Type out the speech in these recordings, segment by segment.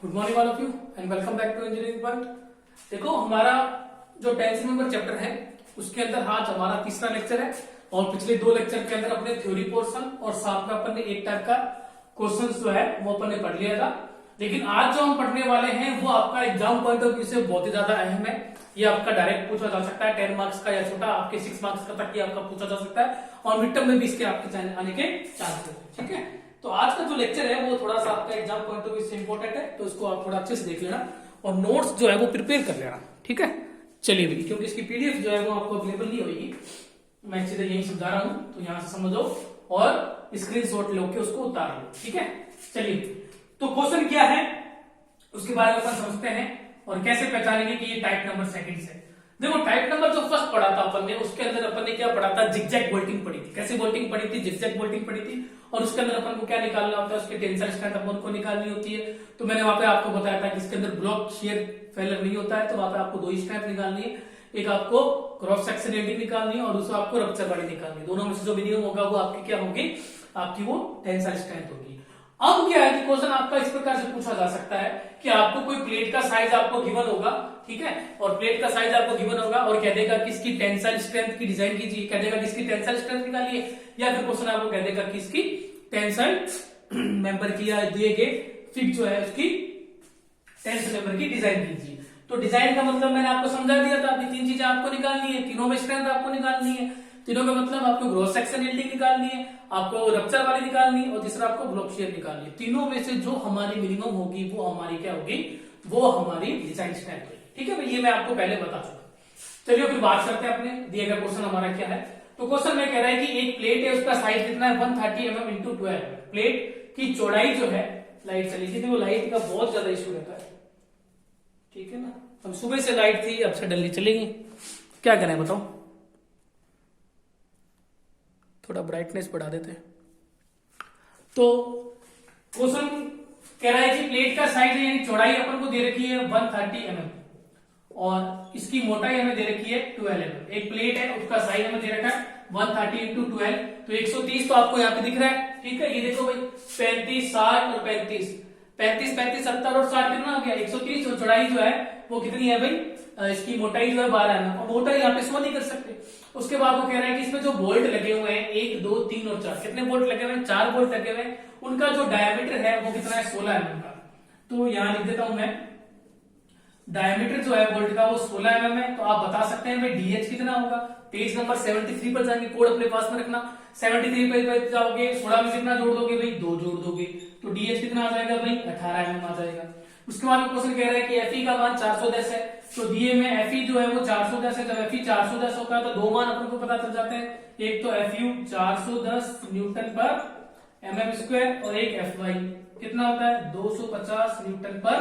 Good morning all of you and welcome back to engineering point. देखो हमारा जो tension member chapter है उसके अंदर आज हमारा तीसरा लेक्चर है और पिछले दो लेक्चर के अंदर अपने थ्योरी पोर्शन और साथ में अपन ने एक टाइप का क्वेश्चन जो है वो अपन ने पढ़ लिया था। लेकिन आज जो हम पढ़ने वाले हैं वो आपका एग्जाम पॉइंट ऑफ व्यू से बहुत ही ज्यादा अहम है। ये आपका डायरेक्ट पूछा जा सकता है 10 मार्क्स का या छोटा आपके 6 मार्क्स का तक ये आपका पूछा जा सकता है और मिड टर्म में भी इसके आपके आने के चांसेस है। ठीक है, तो आज का जो लेक्चर है वो थोड़ा सा आपका एग्जाम पॉइंट ऑफ व्यू से इंपॉर्टेंट है, तो इसको आप थोड़ा अच्छे से देख लेना और नोट्स जो है वो प्रिपेयर कर लेना। ठीक है, चलिए भाई, क्योंकि इसकी पीडीएफ जो है वो आपको अवेलेबल नहीं होगी, मैं सीधे यही समझा रहा हूं, तो यहां से समझो और स्क्रीनशॉट लेके उसको उतार लो। ठीक है, चलिए, तो क्वेश्चन क्या है उसके बारे में अपन समझते हैं और कैसे पहचानेंगे कि ये टाइप नंबर सेकंड है। देखो टाइप नंबर जो फर्स्ट पढ़ा था अपन ने, उसके अंदर अपन ने क्या पढ़ा था, जिगजैग बोल्टिंग पढ़ी थी। कैसे बोल्टिंग पढ़ी थी? जिगजैग बोल्टिंग पढ़ी थी और उसके अंदर अपन को क्या निकालना होता है, उसके टेंसाइल स्ट्रेंथ अपन को निकालनी होती है। तो मैंने वहां पे आपको बताया था कि इसके अंदर ब्लॉक शेयर फेलियर नहीं होता है, तो वहां पे आपको दो ही स्ट्रेंथ निकालनी है, एक आपको क्रॉस सेक्शन एंडिंग निकालनी है और दूसरा आपको रप्चर वाली निकालनी है। दोनों में से जो मिनिमम होगा वो आपकी क्या होगी, आपकी वो टेंसाइल स्ट्रेंथ होगी। अब क्या है कि क्वेश्चन आपका इस प्रकार से पूछा जा सकता है कि आपको कोई प्लेट का साइज आपको गिवन होगा, ठीक है, और प्लेट का साइज आपको गिवन होगा और कह देगा कि इसकी टेंसाइल स्ट्रेंथ की डिजाइन कीजिए, कह देगा कि इसकी टेंसाइल स्ट्रेंथ निकालिए, या फिर क्वेश्चन आपको कह देगा कि इसकी टेंसाइल मेंबर की या दिए गए फिक्स जो है उसकी टेंसाइल मेंबर की डिजाइन कीजिए। तो डिजाइन का मतलब मैंने आपको समझा दिया था, अभी तीन चीजें आपको निकालनी है, तीनों में स्ट्रेंथ आपको निकालनी है। तीनों का मतलब आपको ग्रॉस सेक्शन यील्डिंग निकालनी है, आपको रप्चर वाली निकालनी है और तीसरा आपको ब्लॉक शेयर निकालनी है। तीनों में से जो हमारी मिनिमम होगी वो हमारी क्या होगी, वो हमारी डिजाइन स्ट्रेंथ होगी। ठीक है भाई, ये मैं आपको पहले बता चुका। चलिए फिर बात करते हैं अपने दिए गए क्वेश्चन हमारा क्या है। तो क्वेश्चन में कह रहा है कि एक प्लेट है, उसका साइज कितना है 130 mm इंटू 12। प्लेट की चौड़ाई जो है, लाइट चली थी, वो लाइट का बहुत ज्यादा इशू रहता है, ठीक है ना। अब सुबह से लाइट थी, अब से डल्ली चलेगी, क्या करें बताओ, थोड़ा ब्राइटनेस बढ़ा देते हैं। तो क्वेश्चन कह रहा है कि प्लेट का साइज यानी चौड़ाई अपन को दे रखी है 130 mm और इसकी मोटाई हमें दे रखी है 12 mm। एक प्लेट है, उसका साइज हमें दे रखा है 130 इंटू 12, तो 130 तो आपको यहाँ पे दिख रहा है। ठीक है, ये देखो भाई 35, 60 और 35, 70 और 60 कितना हो गया 130। और चौड़ाई जो है वो कितनी है भाई, इसकी मोटाई जो है 12 mm और मोटाई यहाँ पे शो नहीं कर सकते। उसके बाद वो कह रहा है कि इसमें जो बोल्ट लगे हुए हैं 1, 2, 3 और 4, कितने बोल्ट लगे हुए हैं, 4 बोल्ट लगे हुए हैं, उनका जो डायमीटर है वो कितना है 16 mm का। तो यहां लिख देता हूं मैं, डायमीटर जो है बोल्ट का वो 16 mm है। तो आप बता सकते हैं भाई डीएच कितना होगा। पेज नंबर 73 पर जाएंगे, कोड अपने पास में रखना, 73 पर जाओगे, 16 में कितना जोड़ दोगे भाई, 2 जोड़ दोगे, तो डीएच कितना आ जाएगा भाई 18 mm आ जाएगा। उसके बाद में क्वेश्चन कह रहा है कि एफई का मान 410 है, तो दिए में एफई जो है वो 410 है। जब एफई 410 होता है तो दो मान अपन को पता चल जाते हैं, एक तो एफयू 410 न्यूटन पर mm स्क्वायर और एक एफवाई कितना होता है 250 न्यूटन पर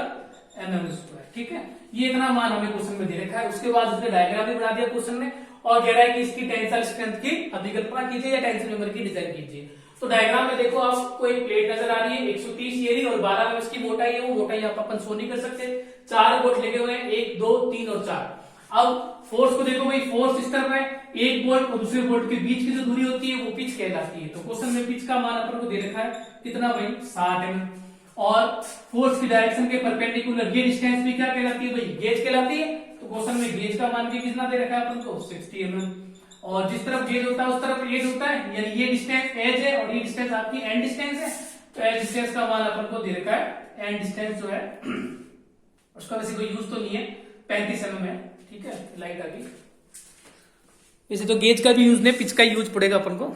mm स्क्वायर। ठीक है, ये इतना मान हमें क्वेश्चन में दे रखा है। उसके बाद उसने डायग्राम भी बना दिया क्वेश्चन में और कह रहा है कि इसकी टेंसाइल स्ट्रेंथ की अभिकल्पना कीजिए या टेंसाइल मेंबर की डिजाइन कीजिए। तो डायग्राम में देखो आपको एक प्लेट नजर आ रही है 130 एरी और 12 में इसकी मोटाई है, वो मोटाई आप अपन शो नहीं कर सकते। 4 बोल्ट लगे हुए हैं, 1, 2, 3 और 4। अब फोर्स को देखो भाई, फोर्स इस तरफ है, एक बोल्ट और दूसरे बोल्ट के बीच की जो दूरी होती है वो पिच कहलाती है। तो क्वेश्चन में पिच का मान अपन को दे रखा है कितना भाई 60 mm और फोर्स की डायरेक्शन के परपेंडिकुलर ये डिस्टेंस भी क्या कहलाती है भाई, गेज कहलाती है। तो क्वेश्चन में गेज का मान भी कितना दे रखा है अपन को 60 mm और जिस तरफ गेज होता है उस तरफ एज होता है, यानी ये डिस्टेंस एज है और ये डिस्टेंस आपकी एंड डिस्टेंस है। तो एज डिस्टेंस का मान अपन को दे रखा है, एंड डिस्टेंस जो है उसका वैसे कोई यूज तो नहीं है, 35 mm है। ठीक है, लाइट आ गई, वैसे तो गेज का भी यूज नहीं, पिच का यूज पड़ेगा अपन को।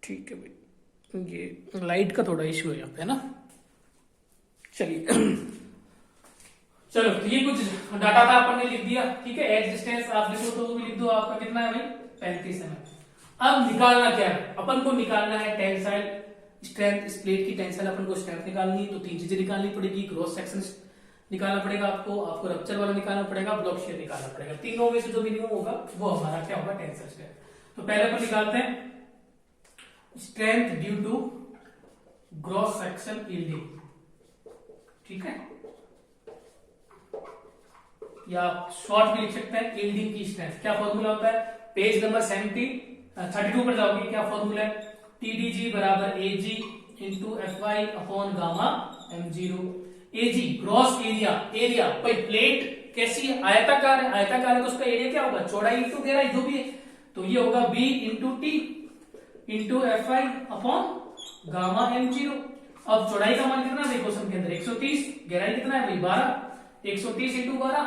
ठीक है भाई, ये लाइट का थोड़ा इश्यू है यहाँ पे ना। चलिए चलो, तो ये कुछ डाटा था अपन ने लिख दिया। ठीक है, एज डिस्टेंस आप लिखो तो वो भी लिख दो, आपका कितना है भाई 35 mm। अब निकालना क्या है, अपन को निकालना है टेंसाइल स्ट्रेंथ। इस प्लेट की टेंसाइल अपन को स्ट्रेंथ निकालनी है, तो तीन चीजें निकालनी पड़ेगी, क्रॉस सेक्शन निकालना पड़ेगा आपको रप्चर वाला निकालना पड़ेगा, ब्लॉक शेयर निकालना पड़ेगा। तीनों में से जो मिनिमम होगा वो हमारा क्या होगा, टेंसाइल स्ट्रेंथ। तो पहले अपन निकालते हैं strength due to gross section yielding. ठीक है, या शॉर्ट भी लिख सकते हैं यील्डिंग की स्ट्रेंथ। क्या फॉर्मूला होता है, पेज नंबर 32 पर जाओगे, क्या फॉर्मूला है, टीडीजी बराबर AG into F Y upon gamma m0 Ag gross area, area भाई प्लेट कैसी है, आयताकार है, आयताकार है तो उसका एरिया क्या होगा, चौड़ाई इंटू गहराई जो भी है, तो ये होगा b into T into Fi upon gamma m0। अब चौड़ाई का मान कितना है क्वेश्चन के अंदर 130, गहराई कितना है भाई 12, 130 इंटू 12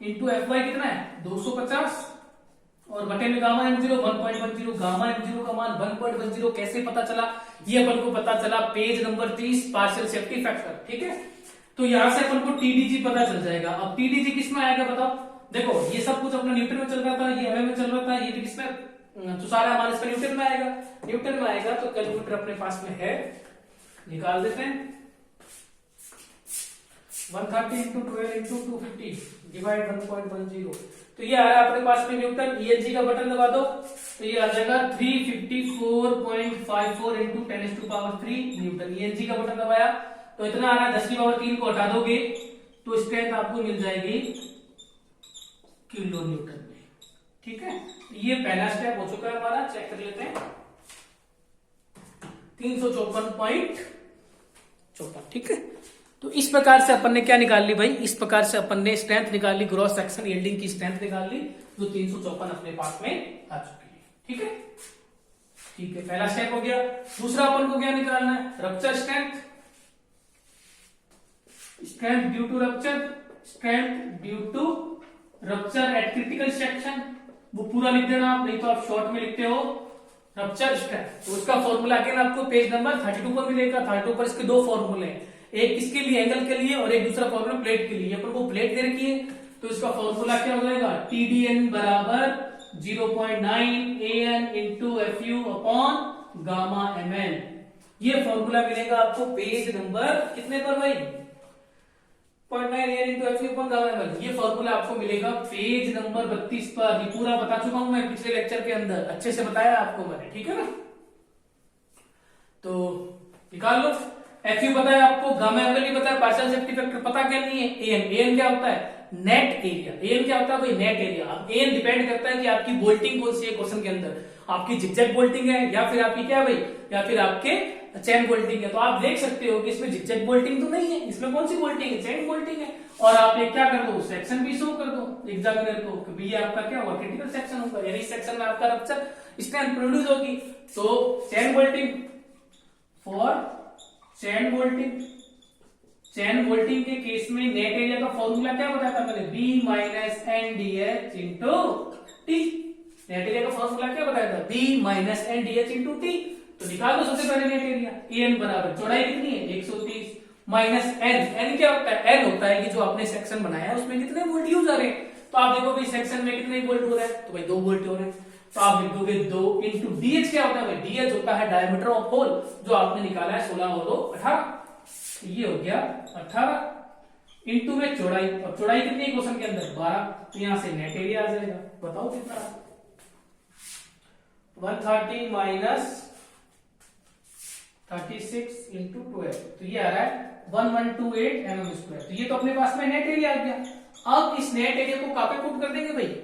इंटू Fy कितना है 250 और बटे में गामा m0 1.10, गामा m0 का मान 1.10 कैसे पता चला, ये अपन को पता चला page number 30 partial safety factor, ठीक है। तो यहां से अपन को टीडीजी पता चल जाएगा। अब टीडीजी किस में आएगा बताओ, देखो ये सब कुछ अपना न्यूटन में चल रहा था, ये एमएम में चल रहा था, ये किस में, तो सारा हमारे इसका न्यूटन में आएगा, न्यूटन में आएगा तो कैलकुलेटर अपने पास में है, निकाल देते हैं। 130 इंटू 12 इंटू 250 डिवाइड 1.10, तो ये आ रहा है अपने पास में न्यूटन। ईएनजी का बटन दबा दो तो ये आ जाएगा 354.54 इंटू 10⁻³ न्यूटन। ईएनजी का बटन दबाया तो इतना आ रहा है, 10⁻³ को हटा दोगे तो स्ट्रेंथ आपको मिल जाएगी किलो न्यूटन में, ठीक है। ये पहला स्टेप हो चुका है हमारा, चेक कर लेते हैं 354.54, ठीक है। तो इस प्रकार से अपन ने क्या निकाल ली भाई, इस प्रकार से अपन ने स्ट्रेंथ निकाल ली, ग्रॉस सेक्शन यील्डिंग की स्ट्रेंथ निकाल ली जो 354 अपने पास में आ चुकी है, ठीक है। ठीक है, पहला स्टेप हो गया। दूसरा अपन को क्या निकालना है, rupture strength, strength due to rupture, strength due to rupture at critical section, वो पूरा लिख देना आप, नहीं तो आप शॉर्ट में लिखते हो रप्चर स्ट्रेंथ। तो उसका फॉर्मूला अगेन आपको पेज नंबर 32 पर मिलेगा। 32 पर इसके दो फॉर्मूले हैं, एक किसके लिए, एंगल के लिए, और एक दूसरा फॉर्मूला प्लेट के लिए। अपन को प्लेट दे रखी है तो इसका फॉर्मूला क्या हो जाएगा, TDN बराबर 0.9 AN into FU upon gamma MN। ये फॉर्मूला मिलेगा आपको पेज नंबर कितने पर भाई, 0.9 AN into FU upon gamma MN। ये फॉर्मूला आपको मिलेगा पेज नंबर 32 पर। ये पूरा बता चुका हूं मैं पिछले लेक्चर के अंदर, अच्छे से बताया आपको मैंने, ठीक है ना। तो निकाल लो, FU पता है आपको, गामा एंगल भी पता है, पार्शियल सेफ्टी फैक्टर पता क्या नहीं है, AN क्या होता है, नेट एरिया। AN क्या होता है भाई, नेट एरिया। अब AN डिपेंड करता है कि आपकी बोल्टिंग कौन सी है क्वेश्चन के अंदर, आपकी जिगजैग बोल्टिंग है या फिर आपकी क्या भाई, या फिर आपके चैन बोल्टिंग है। तो आप देख सकते हो कि इसमें जिगजैग बोल्टिंग तो नहीं है, इसमें कौन सी बोल्टिंग है, चैन बोल्टिंग है। और आप ये क्या कर दो, सेक्शन भी शो कर दो एग्जामिनर को कि ये आपका क्या होगा, क्रिटिकल सेक्शन होगा, यानी इस सेक्शन में आपका रप्चर स्ट्रेंथ प्रोड्यूस होगी। तो chain bolting, for chain bolting, chain bolting के केस में नेट एरिया का फॉर्मूला क्या बताया था मैंने, B minus NDH into T. Net area का फॉर्मूला क्या बताया था, B minus NDH into T. तो निकाल दो सबसे पहले नेट एरिया, AN बराबर चौड़ाई कितनी है 130 माइनस N क्या होता है, N होता है कि जो आपने सेक्शन बनाया है उसमें कितने वोल्ट यूज आ रहे हैं। तो आप देखो भाई सेक्शन में कितने वोल्ट हो रहा है, तो भाई 2 वोल्ट हो रहे हैं। तो आप लिख दोगे 2 इंटू DH क्या होता है भाई, DH होता है डायमीटर ऑफ होल, जो आपने निकाला है 16 और 2 18, ये हो गया 18 इंटू में चौड़ाई, और चौड़ाई कितनी है क्वेश्चन के अंदर 12, तो यहां से नेट एरिया आ जाएगा, बताओ कितना, 130 माइनस 36 इंटू 12, तो ये आ रहा है 1128 mm²। तो ये तो अपने पास में नेट एरिया आ गया। अब इस नेट एरिया को कहां पे पुट कर देंगे भाई,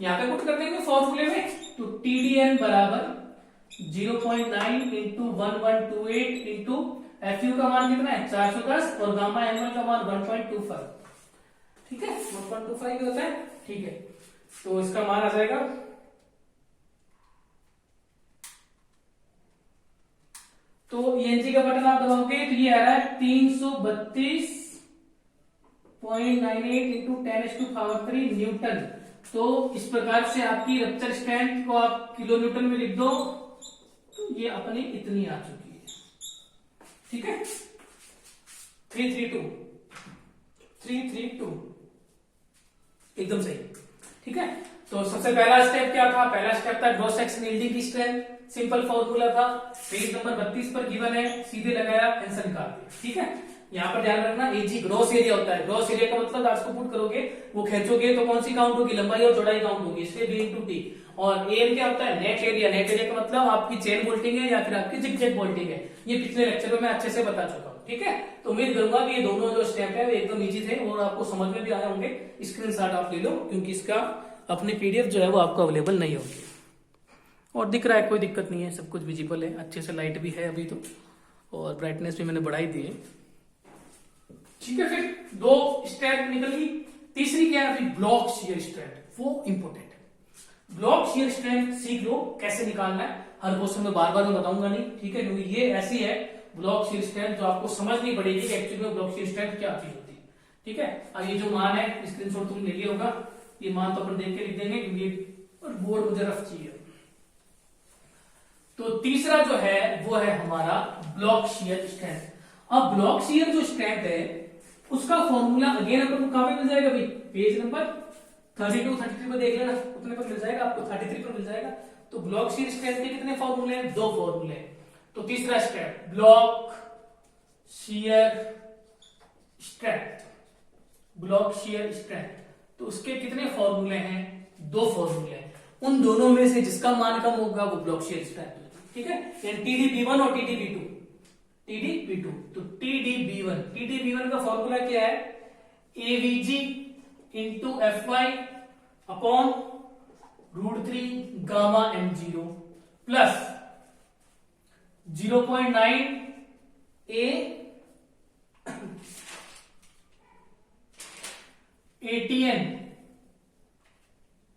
यहाँ पे पुट कर देंगे फॉर्मूले में। तो TDN बराबर 0.9 इंटू 1128 इंटू FU का मान कितना है 410 और गामा ML का मान 1.25, ठीक है 1.25 भी होता है, ठीक है। तो इसका मान आ जाएगा, तो ENG का बटन आप दबाओगे तो ये आ रहा है 332.98 इंटू 10⁻³ न्यूटन। तो इस प्रकार से आपकी रप्चर स्ट्रेंथ को आप किलो न्यूटन में लिख दो, तो ये अपनी इतनी आ चुकी है, ठीक है 332 एकदम सही, ठीक है। तो सबसे पहला स्टेप क्या था, पहला स्टेप था क्रॉस सेक्शन यील्डिंग की स्ट्रेंथ, सिंपल फॉर्मूला था, पेज नंबर 32 पर गिवन है, सीधे लगाया आंसर निकाल दिया, ठीक है। यहाँ पर ध्यान रखना AG ग्रॉस एरिया होता है, ग्रॉस एरिया का मतलब आप इसको पुट करोगे, वो खींचोगे तो कौन सी काउंट होगी, लंबाई और चौड़ाई काउंट होगी, इसलिए B इंटू टी। और AN क्या होता है, नेट एरिया। नेट एरिया का मतलब आपकी चेन बोल्टिंग है या फिर आपकी जिगजैग बोल्टिंग है। ये पिछले लेक्चर में मैं अच्छे से बता चुका हूँ, ठीक है। तो उम्मीद करूंगा कि ये दोनों जो स्टेप है वो एकदम इजी थे और आपको समझ में भी आए होंगे। स्क्रीनशॉट आप ले लो, क्योंकि इसका अपनी PDF जो है वो आपको अवेलेबल नहीं होगी। और दिख रहा है, कोई दिक्कत नहीं है, सब कुछ विजिबल है, अच्छे से लाइट भी है अभी तो, और ब्राइटनेस भी मैंने बढ़ाई दी है। ठीक है, फिर दो स्ट्रेंथ निकल गई। तीसरी क्या है अभी, ब्लॉक शियर स्ट्रेंथ, वो इंपॉर्टेंट है। ब्लॉक शियर स्ट्रेंथ सीख लो कैसे निकालना है, हर क्वेश्चन में बार बार मैं बताऊंगा नहीं, ठीक है, क्योंकि ये ऐसी है ब्लॉक शियर स्ट्रेंथ जो आपको समझनी पड़ेगी कि एक्चुअली में ब्लॉक शियर स्ट्रेंथ क्या चीज होती है। ठीक है, अब ये जो मान है स्क्रीनशॉट तुम ले लिया होगा, ये मान तो अपन देख के लिख देंगे क्योंकि बोर्ड मुझे रफ चाहिए। तो तीसरा जो है वो है हमारा ब्लॉक शियर स्ट्रेंथ। अब ब्लॉक शियर जो स्ट्रेंथ है उसका फॉर्मूला अगेन अपन कहां पे मिल जाएगा भाई, पेज नंबर 32 33 में देख लेना, उतने पर मिल जाएगा आपको, 33 पर मिल जाएगा। तो ब्लॉक शियर स्ट्रेंथ के कितने फॉर्मूले हैं, दो फॉर्मूले हैं। तो तीसरा step block shear strength, block shear strength, तो उसके कितने फॉर्मूले हैं, दो फॉर्मूले हैं। उन दोनों में से जिसका मान कम होगा वो ब्लॉक शियर स्ट्रेंथ, ठीक है, TdB1 और TdB2, TdB2। तो TdB1 का फॉर्मूला क्या है, AVG into FY upon √3 gamma M0 plus 0.9 ATN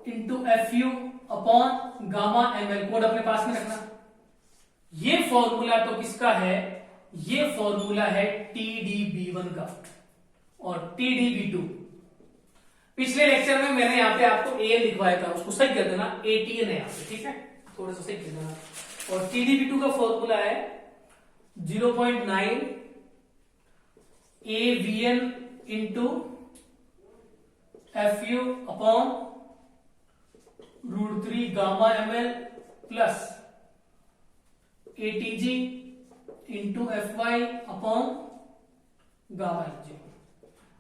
into FU upon gamma ML, code अपने पास में रखना। ये फॉर्मूला तो किसका है, ये फॉर्मूला है TdB1 का और TdB2। पिछले लेक्चर में मैंने यहां पे आपको AN लिखवाया था, उसको सही कर देना, ATN है यहां पे, ठीक है, थोड़ा सा सही कर देना। और TdB2 का फॉर्मूला है 0.9 AVN into FU upon √3 gamma ML plus ATG into FY upon gamma MG।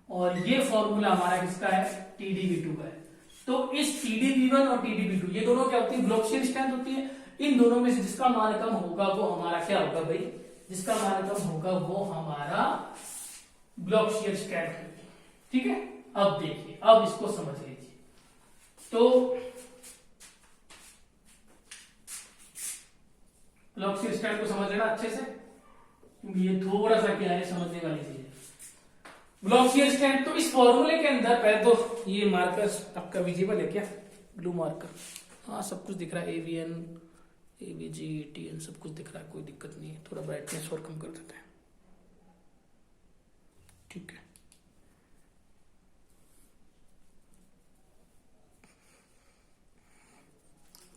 और ये फॉर्मूला हमारा किसका है, TdB2 का है। तो इस TdB1 और TdB2 ये दोनों क्या होती है, ब्लॉक शियर स्ट्रेंथ होती है। इन दोनों में से जिसका मान कम होगा वो हमारा क्या होगा भाई, जिसका मान कम होगा वो हमारा ब्लॉक शियर स्ट्रेंथ होगी। ठीक है, अब देखिए, अब इसको समझ लीजिए। तो ब्लॉक शियर स्ट्रेंथ को समझ लेना अच्छे से, क्योंकि ये थोड़ा सा क्या है समझने वाली चीज है। ब्लॉक शियर स्ट्रेंथ, तो इस फॉर्मूले के अंदर पहले तो ये मार्कर आपका विजिबल है क्या, ब्लू मार्कर, हाँ सब कुछ दिख रहा है, AVN AVG ATN सब कुछ दिख रहा है, कोई दिक्कत नहीं है। थोड़ा ब्राइटनेस और कम कर देते हैं, ठीक है।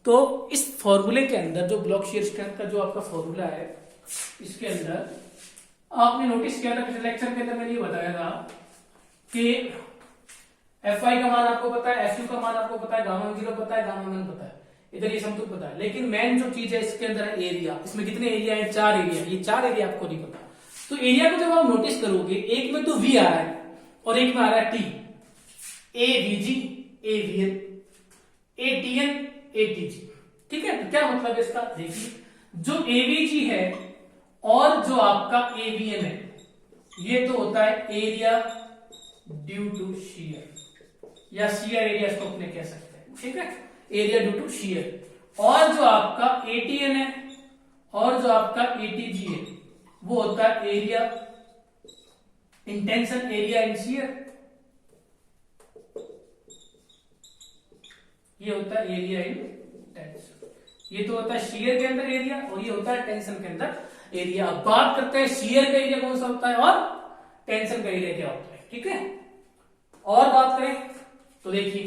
तो इस फॉर्मूले के अंदर जो ब्लॉक शियर स्ट्रेंथ का जो आपका फॉर्मूला है, इसके अंदर आपने नोटिस किया था पिछले लेक्चर के अंदर मैंने ये बताया था कि FI का मान आपको पता है, FU का मान आपको पता है, गामा M0 पता है, गामा M पता है, इधर ये सब कुछ पता है। लेकिन मेन जो चीज है इसके अंदर है एरिया। इसमें कितने एरिया है, 4 एरिया। ये 4 एरिया आपको नहीं पता। तो एरिया को जब आप नोटिस करोगे, एक में तो V आ रहा है और एक में आ रहा है T, AVG AVN ATN ATG। ठीक है, तो क्या मतलब है इसका, देखिए जो AVG है और जो आपका AVN है, ये तो होता है एरिया ड्यू टू शियर, या शियर एरिया इसको अपने कह सकते हैं। ठीक है, एरिया ड्यू टू शियर। और जो आपका ATN है और जो आपका ATG है वो होता है area intention area in shear, ये होता है एरिया इन टेंशन। ये तो होता है शियर के अंदर एरिया और ये होता है टेंशन के अंदर एरिया। अब बात करते हैं शियर का एरिया कौन सा होता है और टेंशन का एरिया क्या होता है। ठीक है, और बात करें तो देखिए,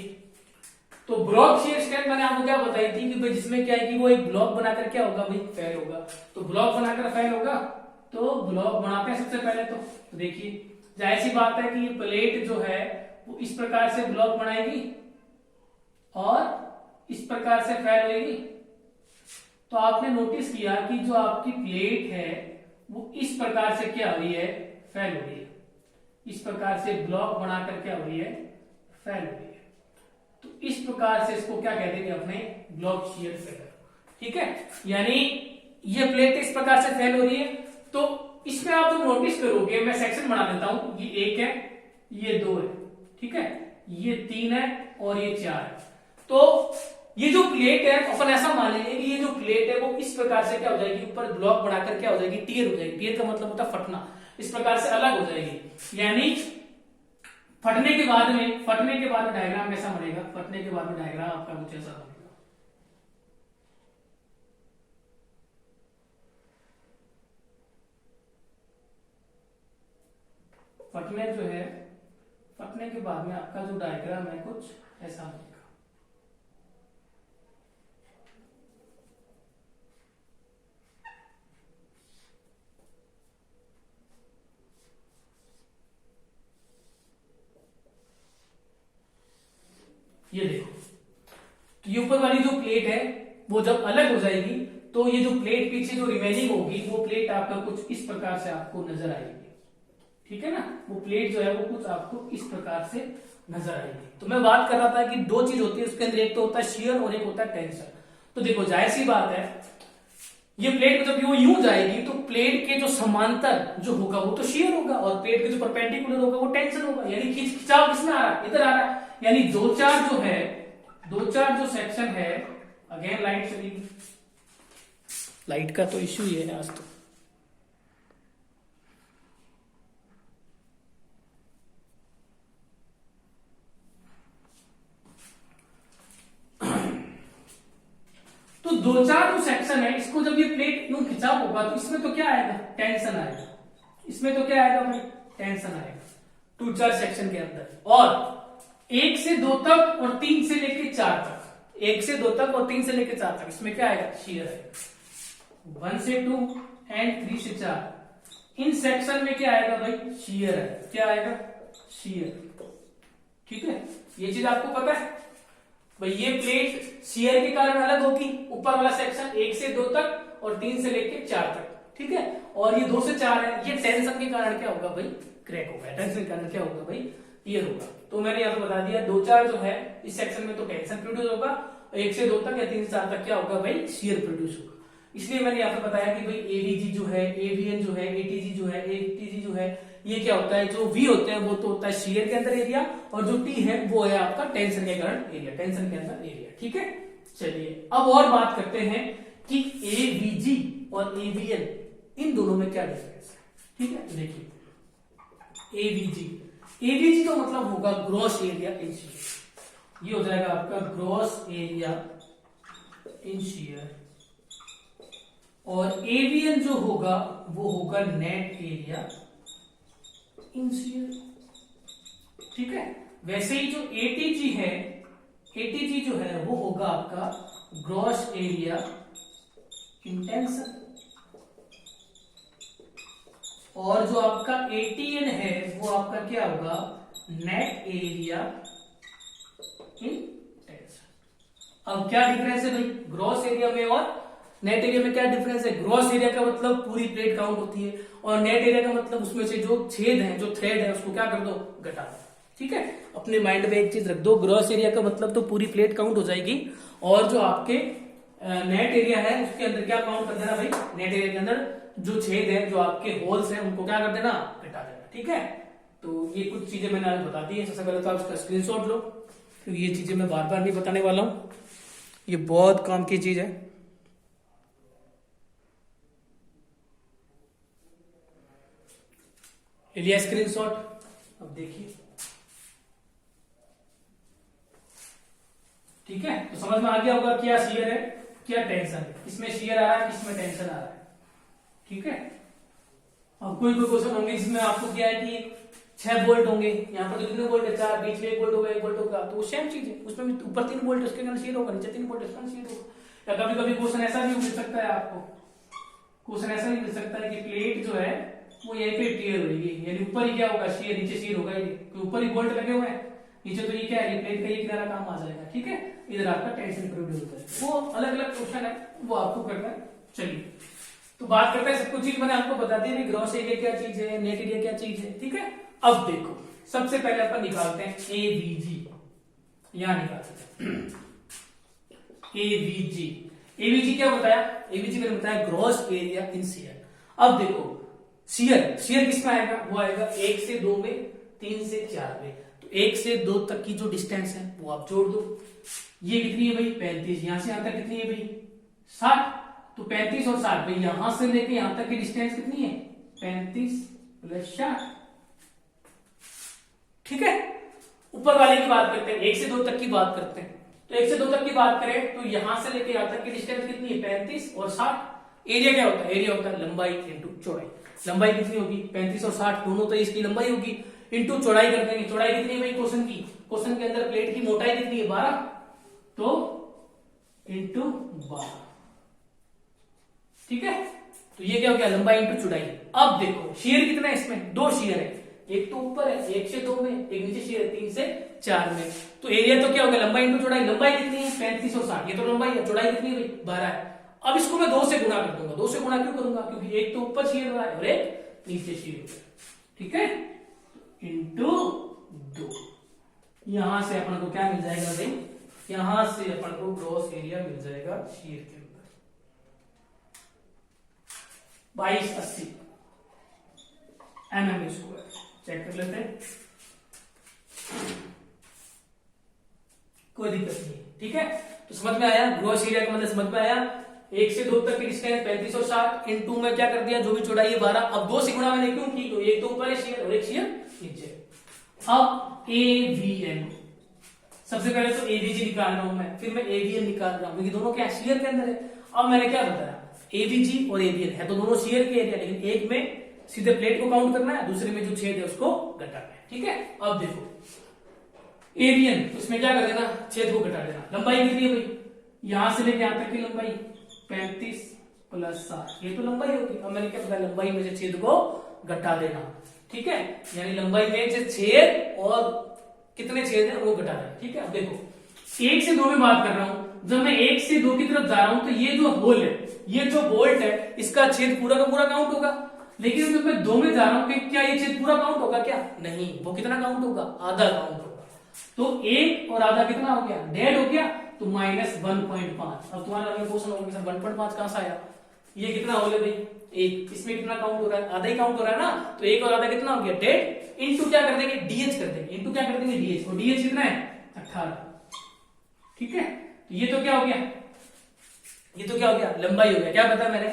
तो ब्लॉक शियर स्ट्रेंथ मैंने आपको क्या बताई थी कि भाई जिसमें क्या है कि वो एक ब्लॉक बनाकर क्या होगा भाई, फेल होगा। तो ब्लॉक बनाकर फेल होगा, तो ब्लॉक बनाते हैं सबसे पहले। तो देखिए जाहिर सी बात है कि ये प्लेट जो है वो इस प्रकार से ब्लॉक बनाएगी और इस प्रकार से फेल होगी। तो आपने नोटिस किया कि जो आपकी प्लेट है वो इस प्रकार से क्या हुई है, फेल हो रही है। इस प्रकार से ब्लॉक बनाकर क्या हुई है, फेल हुई है। तो इस प्रकार से इसको क्या कह देंगे अपने, ब्लॉक शियर फेलियर। ठीक है, यानी ये प्लेट इस प्रकार से फेल हो रही है। तो इसमें आप जब नोटिस करोगे, मैं सेक्शन बना देता हूं, ये 1 है, ये 2 है, ठीक है, ये 3 है और ये 4 है। तो ये जो प्लेट है अपन ऐसा मानेंगे कि ये जो प्लेट है वो इस प्रकार से क्या हो जाएगी, ऊपर ब्लॉक बढ़ाकर क्या हो जाएगी, टियर हो जाएगी। टियर का मतलब होता है फटना, इस प्रकार से अलग हो जाएगी। यानी फटने के बाद में डायग्राम कैसा बनेगा, फटने के बाद में डायग्राम आपका कुछ ऐसा बनेगा। फटने के बाद में आपका जो डायग्राम है कुछ ऐसा बनेगा। ये देखो, तो ये ऊपर वाली जो प्लेट है वो जब अलग हो जाएगी तो ये जो प्लेट पीछे जो रिमेनिंग होगी वो प्लेट आपका कुछ इस प्रकार से आपको नजर आएगी। ठीक है ना, वो प्लेट जो है वो कुछ आपको इस प्रकार से नजर आएगी। तो मैं बात कर रहा था कि दो चीज होती है उसके अंदर, एक तो होता है शियर और एक होता है टेंशन। तो देखो जाहिर सी बात है, ये प्लेट जब वो यूं जाएगी तो प्लेट के जो समांतर जो होगा वो तो शियर होगा और प्लेट के जो परपेंडिकुलर होगा वो टेंशन होगा। यानी खिंचाव किसमें आ रहा है, इधर आ रहा है। यानी दो चार जो सेक्शन है, अगेन लाइट चलेगी, लाइट का तो इश्यू ही है आज तो। तो दो चार जो सेक्शन है इसको जब ये प्लेट यूं खिंचाव होगा तो इसमें तो क्या आएगा, टेंशन आएगा। इसमें तो क्या आएगा भाई, टेंशन आएगा टू चार सेक्शन के अंदर। और 1 से 2 तक और 3 से लेके 4 तक, 1 से 2 तक और 3 से लेके 4 तक इसमें क्या आएगा, शियर आएगा। 1 से 2 एंड 3 से 4 इन सेक्शन में क्या आएगा भाई, शियर है। क्या आएगा, शियर। ठीक है, ये चीज आपको पता है भाई। ये प्लेट शियर के कारण अलग होगी, ऊपर वाला सेक्शन 1 से 2 तक और 3 से लेके 4 तक। ठीक है, और ये 2 से 4 है, ये टेंशन के कारण क्या होगा भाई, क्रैक होगा। टेंशन के कारण क्या होगा भाई, टियर होगा। तो मैंने यहाँ पे बता दिया, 2 4 जो है इस सेक्शन में तो टेंशन प्रोड्यूस होगा, 1 से 2 तक या 3 से 4 तक क्या होगा भाई, शियर प्रोड्यूस होगा। इसलिए मैंने यहाँ पे बताया कि भाई एवीजी जो है, एवीएन जो है, एटीजी जो है, एटीजी जो है, ये क्या होता है, जो वी होते हैं वो तो होता है शियर के अंदर एरिया, और जो टी है वो है आपका टेंशन के कारण एरिया, टेंशन के अंदर एरिया। ठीक है, चलिए अब और बात करते हैं कि एवीजी और एवीएन इन दोनों में क्या डिफरेंस है। ठीक है, देखिए एवीजी का मतलब होगा ग्रॉस एरिया इन शियर। ये हो जाएगा आपका ग्रॉस एरिया इन शियर, और एवीएन जो होगा वो होगा नेट एरिया इन शियर। ठीक है, वैसे ही जो एटीजी है, एटीजी जो है वो होगा आपका ग्रॉस एरिया इन टेंशन, और जो आपका एटीएन है वो आपका क्या होगा, नेट एरिया इन टेंशन। अब क्या डिफरेंस है भाई ग्रॉस एरिया में और नेट एरिया में, क्या डिफरेंस है। ग्रॉस एरिया का मतलब पूरी प्लेट काउंट होती है, और नेट एरिया का मतलब उसमें से जो छेद है, जो थ्रेड है, उसको क्या कर दो, घटा दो। ठीक है, अपने माइंड में एक चीज रख दो, ग्रॉस एरिया का मतलब तो पूरी प्लेट काउंट हो जाएगी, और जो आपके नेट एरिया है उसके अंदर क्या काउंट कर देना भाई, नेट एरिया के अंदर जो छेद है, जो आपके होल्स हैं, उनको क्या कर देना, घटा देना। ठीक है, तो ये कुछ चीजें मैंने आज बता दी है। सबसे पहले तो आप इसका स्क्रीनशॉट लो, क्योंकि ये चीजें मैं बार बार नहीं बताने वाला हूं, ये बहुत काम की चीज है। लिया स्क्रीनशॉट, अब देखिए। ठीक है, तो समझ में आ गया होगा क्या शियर है, क्या टेंशन है, किसमें शियर आ रहा है, किसमें टेंशन आ रहा है। ठीक है, अब कोई क्वेश्चन होंगे जिसमें आपको क्या है कि 6 बोल्ट होंगे, यहाँ पर तो कितने बोल्ट है, 4, बीच में 1 बोल्ट होगा, 1 बोल्ट होगा, तो वो सेम चीज है, उसमें भी ऊपर 3 बोल्ट उसके अंदर शियर होगा, नीचे 3 बोल्ट उसके अंदर शियर होगा। या कभी कभी क्वेश्चन ऐसा भी मिल सकता है आपको, क्वेश्चन ऐसा भी मिल सकता है कि प्लेट जो है वो यहीं पे टियर होगी, यानी ऊपर ही क्या होगा, शियर, नीचे शियर होगा ही नहीं, ऊपर ही बोल्ट लगे हुए हैं, नीचे तो ये क्या है, प्लेट का ये किनारा काम आ जाएगा। ठीक है, इधर आपका टेंशन प्रोड्यूस होता है। वो अलग अलग क्वेश्चन है, वो आपको करना है। चलिए, तो बात करते हैं, सब कुछ चीज मैंने आपको बता दी, ग्रॉस एरिया क्या चीज है, नेट एरिया क्या चीज है। ठीक है, अब देखो सबसे पहले अपन निकालते हैं एवीजी, यहां निकालते हैं एवीजी। एवीजी क्या बताया, एवीजी मैंने बताया ग्रॉस एरिया इन शियर। अब देखो शियर, शियर किसमें आएगा, वो आएगा 1 से 2 में, 3 से 4 में। तो तो 1 से 2 तक की जो डिस्टेंस है वो आप जोड़ दो। ये कितनी है भाई 35, यहां से यहां तक कितनी है भाई 60, तो 35 और 60 भाई यहां से लेके यहां तक की डिस्टेंस कितनी है 35 प्लस 60। ठीक है, ऊपर वाले की बात करते हैं, 1 से 2 तक की बात करते हैं। तो 1 से 2 तक की बात करें तो यहां से लेके यहां तक की डिस्टेंस कितनी है 35 और 60। एरिया क्या होता है, एरिया होता है लंबाई इंटू चौड़ाई। लंबाई कितनी होगी 35 और 60 दोनों तो इसकी लंबाई होगी, इंटू चौड़ाई कर देंगे। चौड़ाई कितनी है भाई क्वेश्चन की, क्वेश्चन के अंदर प्लेट की मोटाई कितनी है 12, तो इंटू 12। ठीक है, तो ये क्या हो गया लंबाई इंटू चौड़ाई। अब देखो शेयर कितना है इसमें, 2 शेयर है, एक तो ऊपर है 1 से 2 में, एक नीचे शेयर है 3 से 4 में। तो एरिया तो क्या हो गया लंबाई इंटू चौड़ाई। लंबाई कितनी है 35 और 60, ये तो लंबाई है, चौड़ाई कितनी है भाई 12 है। अब इसको मैं 2 से गुणा कर दूंगा। 2 से गुणा क्यों करूंगा, क्योंकि एक तो ऊपर शेयर हो रहा है और एक नीचे शेयर हो रहा है। ठीक है, इंटू 2। यहां से अपन को क्या मिल जाएगा भाई, यहां से अपन को ग्रॉस एरिया मिल जाएगा शेयर के अंदर 2280 mm स्क्वायर। चेक कर लेते हैं, कोई दिक्कत नहीं। ठीक है, तो समझ में आया ग्रॉस एरिया का मतलब समझ में आया। 1 से 2 तक की डिस्टेंस 35 और 60 इनटू में क्या कर दिया जो भी चौड़ाई है 12। अब 2 से गुणा मैंने क्यों की, तो एक तो ऊपर है शेयर और एक शेयर नीचे। अब एवीएन, सबसे पहले तो एवीजी निकाल रहा हूं मैं, फिर मैं एवीएन निकाल रहा हूं, क्योंकि दोनों क्या शेयर के अंदर है। अब मैंने क्या बताया एवीजी और एवीएन है तो दोनों शेयर के एरिया, लेकिन एक में सीधे प्लेट को काउंट करना है, दूसरे में जो छेद है उसको घटाना है। ठीक है, अब देखो एवीएन, उसमें क्या कर देना छेद को घटा देना। लंबाई कितनी है भाई, यहां से लेके यहां तक की लंबाई 35 प्लस 60, ये तो लंबाई होगी। अब मैंने क्या बताया लंबाई में से छेद को घटा देना। ठीक है, यानी लंबाई में से छेद और कितने छेद है वो घटा देना। ठीक है, अब देखो 1 से 2 में बात कर रहा हूं, जब मैं 1 से 2 की तरफ जा रहा हूं तो ये जो होल है, ये जो बोल्ट है, इसका छेद पूरा का पूरा काउंट होगा। लेकिन जब मैं 2 में जा रहा हूं कि क्या ये छेद पूरा काउंट होगा, क्या नहीं, वो कितना काउंट होगा आधा काउंट होगा। तो 1 और आधा कितना हो गया डेढ़ हो गया, तो -1.5। अब तुम्हारा अगर क्वेश्चन होगा सर 1.5 कहां से आया, ये कितना होल है भाई 1, इसमें कितना काउंट हो रहा है आधा ही काउंट हो रहा है ना, तो 1 और आधा कितना हो गया डेढ़, इंटू क्या कर देंगे डीएच कर देंगे, इंटू क्या कर देंगे डीएच, और डीएच कितना है 18। ठीक है, तो ये तो क्या हो गया, ये तो क्या हो गया लंबाई हो गया। क्या पता मैंने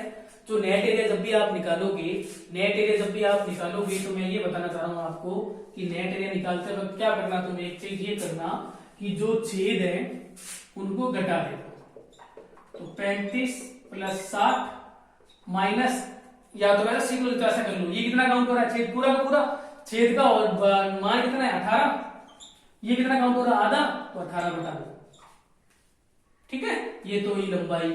जो नेट एरिया जब भी आप निकालोगे, नेट एरिया जब भी आप निकालोगे तो मैं ये बताना चाह रहा हूं आपको कि नेट एरिया निकालते वक्त क्या करना, तुम्हें एक चीज ये करना कि जो छेद है उनको घटा देना। तो 35 प्लस 60 माइनस, या तो वैसे सीख लो तो ऐसा कर लो, ये कितना काउंट हो रहा है छेद पूरा का पूरा, छेद का और मान कितना है 18, ये कितना काउंट हो रहा है आधा, तो 18 बटा 2। ठीक है, ये तो ही लंबाई,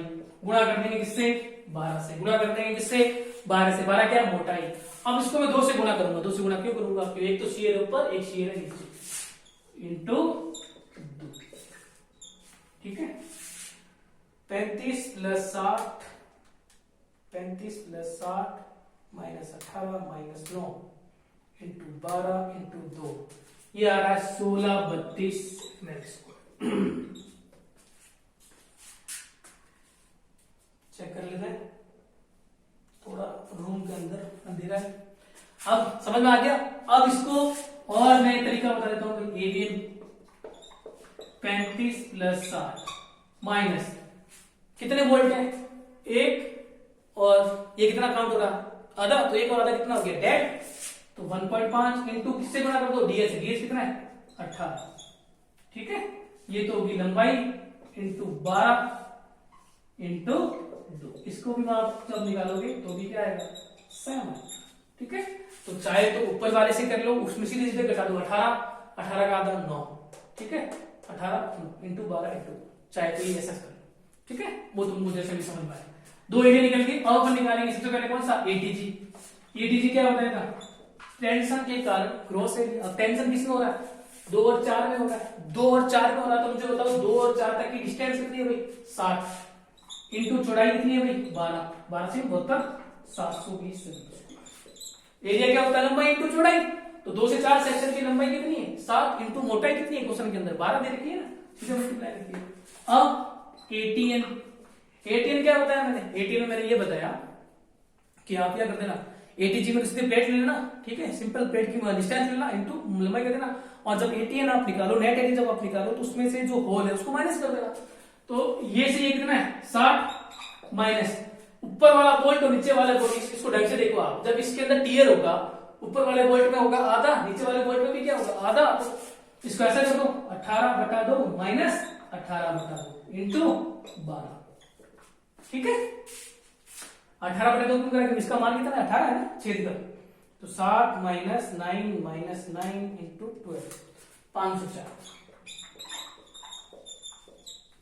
गुणा कर देंगे किससे 12 से, गुणा कर देंगे किससे 12 से, 12 क्या मोटाई। अब इसको मैं 2 से गुणा करूंगा, 2 से गुणा क्यों करूंगा, क्योंकि एक तो शेयर है ऊपर एक शेयर है नीचे, इंटू 2। ठीक है, 35 plus 60, 35 plus 60 minus 18 minus 9 into 12 into 2, ये आ रहा है 1632 mm²। चेक कर लेते हैं, थोड़ा रूम के अंदर अंधेरा है। अब समझ में आ गया। अब इसको और मैं तरीका बता देता हूं, एवीएन 35 प्लस 60 माइनस कितने वोल्ट है 1, और ये कितना काउंट हो रहा आधा, तो 1 और आधा कितना हो गया डेढ़, तो 1.5 इंटू किससे गुणा कर दो डीएस, डीएस कितना है 18। ठीक है, ये तो होगी लंबाई इंटू 12 इंटू 2, इसको भी आप जब निकालोगे तो भी क्या आएगा 7। ठीक है, तो चाहे तो ऊपर वाले से कर लो, उसमें सीधे सीधे घटा दो 18, 18 का आधा 9। ठीक है, 18 इंटू 12 इंटू, चाहे तो ये ऐसा कर लो। ठीक है, वो तुमको जैसे भी समझ में आए। 2 एरिया निकल के अब अपन निकालेंगे सबसे पहले कौन सा एटीजी। एटीजी क्या बताएगा, टेंशन के कारण क्रॉस एरिया। अब टेंशन किसमें हो रहा है 2 और 4 में हो रहा है, 2 और 4 में हो रहा है, तो मुझे बताओ 2 और 4 तक की डिस्टेंस कितनी है भाई 60, इंटू चौड़ाई कितनी है भाई 12, 12 से 72 720 सेंटीमीटर। एरिया क्या होता है लंबाई इंटू चौड़ाई, तो 2 से 4 सेक्शन की लंबाई कितनी है 7, इंटू मोटाई कितनी है क्वेश्चन के अंदर 12 दे रखी है ना, सीधे मल्टीप्लाई करके। अब एटीएन, एटीएन क्या बताया मैंने, एटीएन में मैंने ये बताया कि आप क्या कर देना एटीजी में किसी प्लेट ले लेना, ठीक है, सिंपल प्लेट की डिस्टेंस लेना इनटू लंबाई कर देना, और जब एटीएन आप निकालो, नेट एटी जब आप निकालो तो उसमें से जो होल है उसको माइनस कर देना। तो ये से ये कितना है 60 माइनस ऊपर वाला बोल्ट और नीचे वाले बोल्ट, इसको ढंग से देखो आप, जब इसके अंदर टीयर होगा ऊपर वाले बोल्ट में होगा आधा, नीचे वाले बोल्ट में भी क्या होगा आधा, तो इसको ऐसा कर दो 18/2 माइनस 18/2 इंटू 12, ठीक है। 18/2 क्यों करेंगे, इसका मान कितना है 18 है ना, छेद का, तो 7 माइनस 9 इंटू 12 504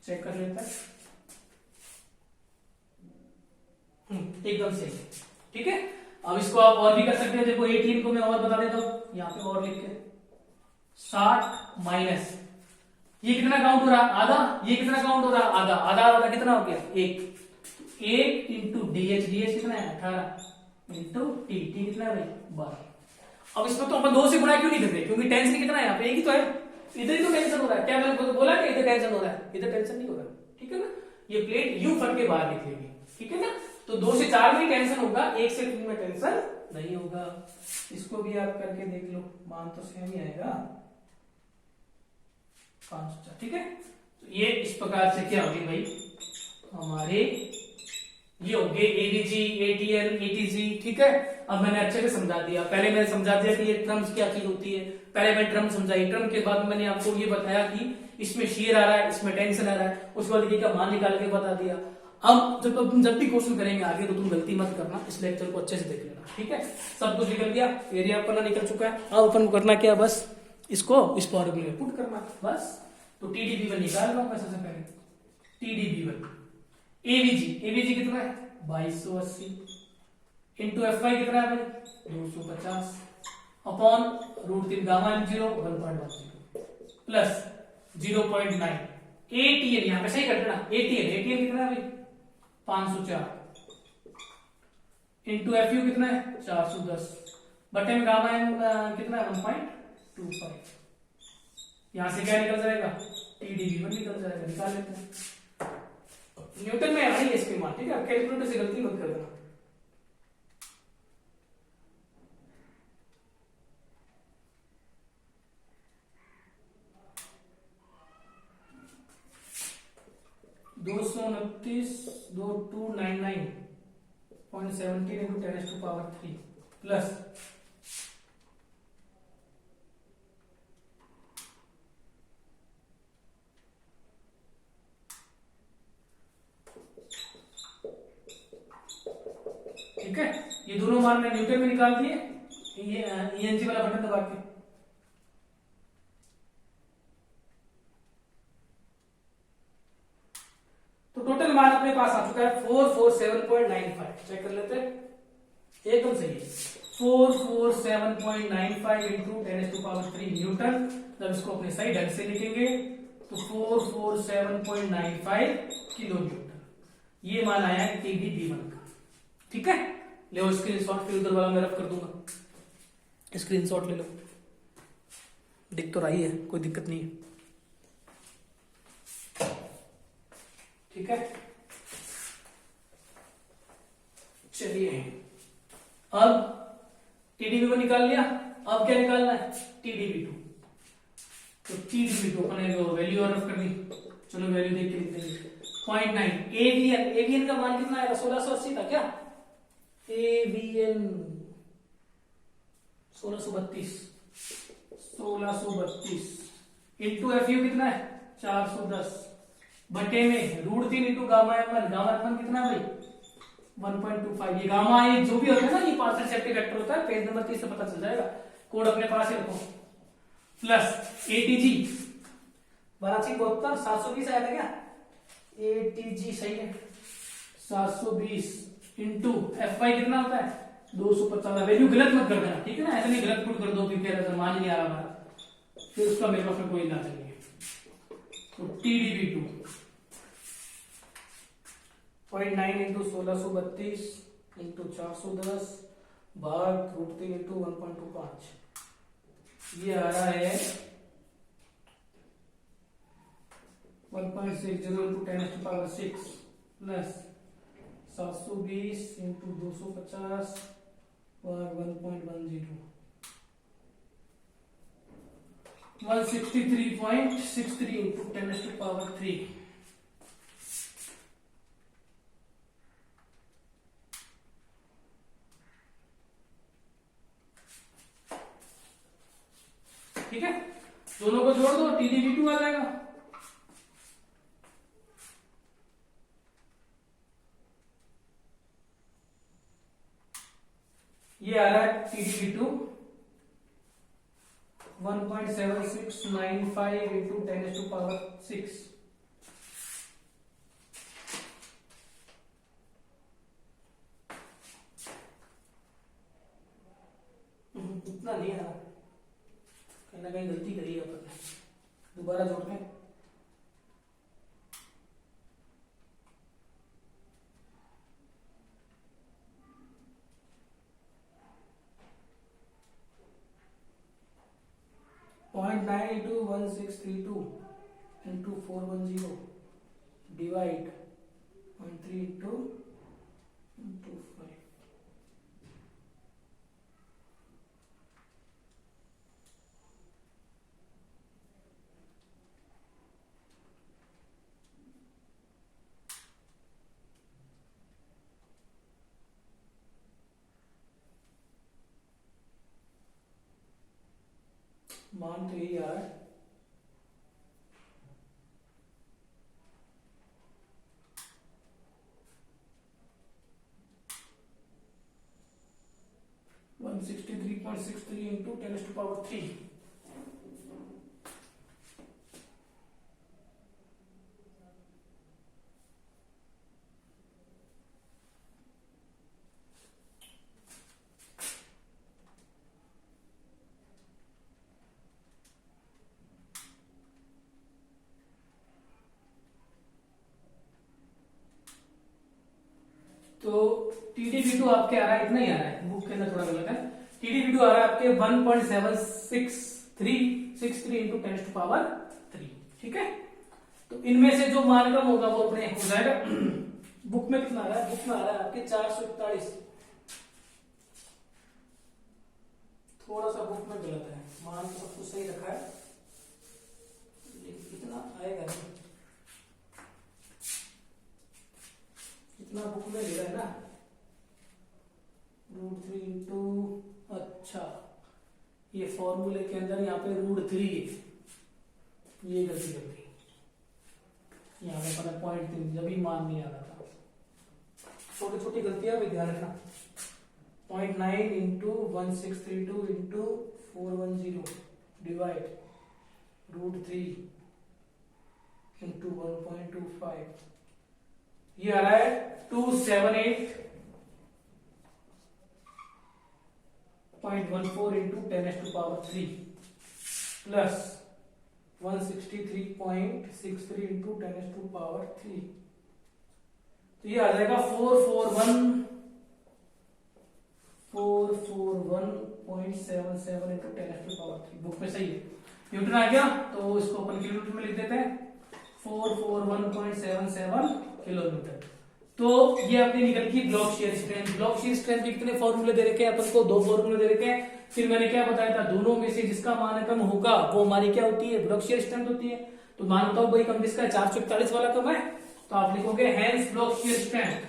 चेक कर लेते हैं, एकदम सही है, ठीक है। अब इसको आप और भी कर सकते हो, देखो 18 को मैं और बता देता हूं, यहाँ पे और लिख के 60 माइनस ये कितना काउंट हो रहा आधा, ये कितना काउंट हो रहा आधा, आधा आधा कितना हो गया 1, 1 इंटू डीएच, डीएच कितना है 18 इंटू टी, टी कितना है भाई 12। अब इसमें तो अपन 2 से गुणा क्यों नहीं करते, क्योंकि टेंशन कितना है यहाँ पे एक ही तो है, इधर ही तो टेंशन हो रहा है, क्या मैंने बोला कि इधर टेंशन हो रहा है, इधर टेंशन नहीं हो रहा, ठीक है ना। ये प्लेट यूं फट के बाहर निकलेगी, ठीक है ना। तो 2 से 4 में टेंशन होगा, 1 से 3 में टेंशन नहीं होगा। इसको भी आप करके देख लो, मान तो सेम ही आएगा 504, ठीक है। तो ये इस प्रकार से क्या होगी भाई हमारे, ये हो गए एडीजी, एटीएल, एटीजी, ठीक है। अब मैंने अच्छे से समझा दिया, पहले मैंने समझा दिया कि ये ट्रम्स क्या चीज होती है, पहले मैं ट्रम समझाई, ट्रम के बाद मैंने आपको ये बताया कि इसमें शेयर आ रहा है, इसमें टेंशन आ रहा है, उसके बाद ये का मान निकाल के बता दिया। अब जब भी क्वेश्चन करेंगे आगे तो तुम गलती मत करना, इस लेक्चर को अच्छे से देख लेना, ठीक है। सब कुछ निकल गया, एरिया अपना निकल चुका है, अब अपन को करना क्या, बस इसको इस फॉर्मूले में पुट करना बस। तो TDB1 निकाल रहा हूं मैं सबसे पहले, TDB1 एवीजी कितना है 2280 इंटू FY कितना है भाई 250 upon √3 gamma m0 1.10 plus 0.9 ATN, यहां पे सही कर देना, ATN कितना है भाई 504 इंटू FU कितना है 410 बटे में गामा m कितना है 1.25, यहां से क्या निकल जाएगा TDB1 निकल जाएगा, निकाल लेते हैं। न्यूटन में आई इसकी मान, ठीक है, कैलकुलेटर से गलती मत कर देना। दो सौ 2299.17 इंटू 10⁻³ प्लस ठीक है। ये दोनों मान मैं न्यूटन में निकाल दिए, ये ENG वाला बटन दबा के, तो टोटल मान अपने पास आ चुका है 447.95, चेक कर लेते हैं, एकदम सही है 447.95 इंटू 10⁻³ न्यूटन। जब इसको अपने सही ढंग से लिखेंगे तो 447.95 किलो न्यूटन, ये मान आया है TDB1 का, ठीक है। ले स्क्रीनशॉट, फिर उधर वाला मैं रफ कर दूंगा, स्क्रीनशॉट ले लो, दिख तो रही है, कोई दिक्कत नहीं है, ठीक है। चलिए अब TDB1 निकाल लिया, अब क्या निकालना है TDB2, तो TDB2 अपने वैल्यू और रफ कर दी, चलो वैल्यू देख के लिखते हैं 0.9 एवीएन का मान कितना आएगा 1680 था क्या, एवीएन 1632 इंटू FU कितना है 410 बटे में √3 इंटू गामा m1 कितना है भाई 1.25, ये गामा ये जो भी होता है ना, ये पार्शियल सेफ्टी फैक्टर होता है, पेज नंबर 30 से पता चल जाएगा, कोड अपने पास ही रखो, प्लस ATG 1272 720 आया था क्या, ATG सही है 720 इंटू FY कितना होता है 250, वैल्यू गलत मत कर देना, ठीक है ना, ऐसा नहीं गलत पुट कर दो क्योंकि मान ही नहीं आ रहा हमारा, फिर उसका मेरे पास में कोई इलाज नहीं है। तो TDB2 0.9 इंटू 1632 इंटू 410 भाग √3 इंटू 1.25, ये आ रहा है 1.60 into 10⁻⁶ plus 720 into 250 power 1.10 163.63 into 10 to power 3। ठीक है, दोनों को जोड़ दो, TdV2 आ जाएगा। ये आ रहा है TdV2 1.7695 into 10 to power 6। इतना नहीं आ रहा, कहीं ना कहीं गलती करी है अपन ने, दोबारा जोड़ते हैं। Point 9 into 1632 into 410 divide 0.3 into 5। मान तो यही आ रहा है। One 163.63 into 10 to power 3। तो TdV2 आपके आ रहा है, इतना ही आ रहा है, बुक के अंदर थोड़ा गलत है। TdV2 आ रहा है आपके 1.763 इंटू 10 to power 3। ठीक है, तो इनमें से जो मान कम होगा वो अपने हो जाएगा। बुक में कितना आ रहा है? बुक में आ रहा है आपके 441। थोड़ा सा बुक में गलत है, मान तो सब कुछ सही रखा है, लेकिन इतना आएगा नहीं, इतना बुक में ले रहा है ना, √3 इंटू, अच्छा ये फॉर्मूले के अंदर यहाँ पे √3 है, ये गलती कर दी, यहाँ पे पता पॉइंट जब ही मान नहीं आ रहा था। छोटी छोटी गलतियां भी ध्यान रखना। 0.9 इंटू 1632 इंटू 410 डिवाइड √3 इंटू 1.25, ये आ रहा है 278.14 into 10 to power 3 plus 163.63 into 10 to power 3, तो ये आ जाएगा 441.77 इंटू 10 to power 3। बुक में सही है, न्यूटन आ गया, तो इसको अपन किलोमीटर में लिख देते हैं, 441.77 किलो न्यूटन। तो ये अपनी निकल की block shear strength. Block shear strength के कितने फॉर्मूले दे रखे हैं अपन को? 2 फॉर्मूले दे रखे हैं। फिर मैंने क्या बताया था, दोनों में से जिसका मान कम होगा वो हमारी क्या होती है? ब्लॉक शेयर स्ट्रेंथ होती है। तो मानता हूं भाई कम जिसका 441 वाला कम है, तो आप लिखोगे hence block shear strength,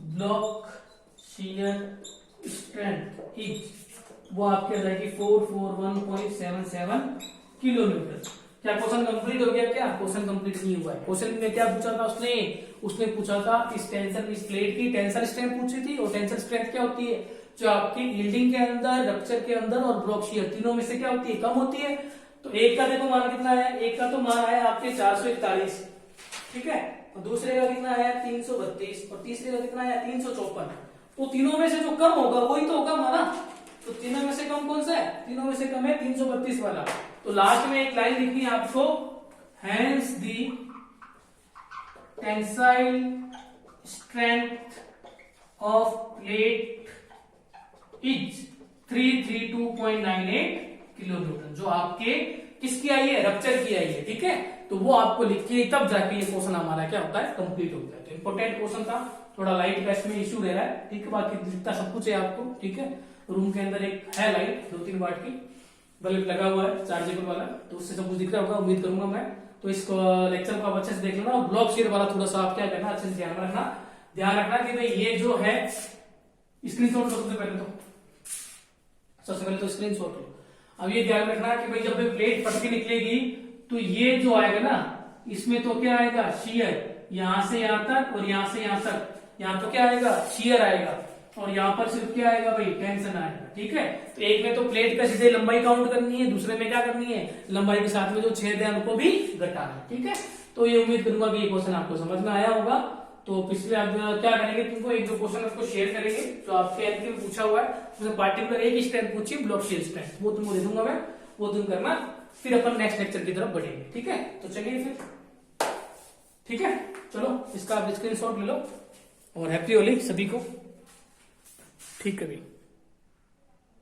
block shear strength is, वो आपके आ जाएगी 441.77 किलो न्यूटन। क्या क्वेश्चन कंप्लीट हो गया? क्या क्वेश्चन कंप्लीट नहीं हुआ है। क्वेश्चन में क्या पूछा था उसने पूछा था इस टेंशन, इस प्लेट की टेंशन स्ट्रेंथ पूछी थी। और टेंशन स्ट्रेंथ क्या होती है? जो आपकी यील्डिंग के अंदर, रप्चर के अंदर और ब्लॉक शियर तीनों में से क्या होती है? कम होती है। तो एक का देखो मान कितना है, एक का तो मान आया आपके 441, ठीक है, और दूसरे का कितना है 332, और तीसरे का कितना है 354। तो तीनों में से जो कम होगा वही तो होगा हमारा। तो तीनों में से कम कौन सा है? तीनों में से कम है 332 वाला। तो लास्ट में एक लाइन लिखनी है आपको, hence the tensile strength of plate is 332.98 kilo newton. जो आपके किसकी आई है? रप्चर की आई है, ठीक है। तो वो आपको लिख के तब जाके ये क्वेश्चन हमारा क्या होता है? कंप्लीट होता है। तो इंपॉर्टेंट क्वेश्चन था, थोड़ा लाइट का इसमें इशू रह रहा है, ठीक है। बाकी दिखता सब कुछ है आपको, ठीक है। रूम के अंदर एक है लाइट 2-3 वाट की बल्ब लगा हुआ है चार्जेबल वाला, तो उससे सब कुछ दिख रहा होगा उम्मीद करूंगा मैं। तो इस लेक्चर को आप अच्छे से देख लेना, और ब्लॉक शेयर वाला थोड़ा सा आप क्या करना, अच्छे से ध्यान रखना कि भाई ये जो है स्क्रीनशॉट लो। सबसे पहले तो स्क्रीनशॉट लो। अब ये ध्यान रखना कि भाई जब प्लेट फट के निकलेगी तो ये जो आएगा ना, इसमें तो क्या आएगा, शियर, यहां से यहां तक और यहां से यहां तक, यहां तो क्या आएगा, शियर आएगा, और यहां पर सिर्फ क्या आएगा भाई, टेंशन आएगा, ठीक है। तो एक में तो प्लेट का सीधे लंबाई काउंट करनी है, दूसरे में क्या करनी है, लंबाई के साथ में जो छेद है उनको भी घटाना है, ठीक है। तो ये उम्मीद करूंगा कि ये क्वेश्चन आपको समझ में आया होगा। तो पिछले आप क्या करेंगे, तुमको एक दो क्वेश्चन आपको शेयर करेंगे जो आपके एनके में पूछा हुआ है, उसमें पार्टिकुलर एक ही स्ट्रेंथ पूछिए, ब्लॉक शेयर स्ट्रेंथ, वो तुमको दे दूंगा मैं, वो तुम करना, फिर अपन नेक्स्ट लेक्चर की तरफ बढ़ेंगे, ठीक है। तो चलिए फिर, ठीक है, चलो इसका आप स्क्रीनशॉट ले लो, और हैप्पी होली सभी को, ठीक है भाई।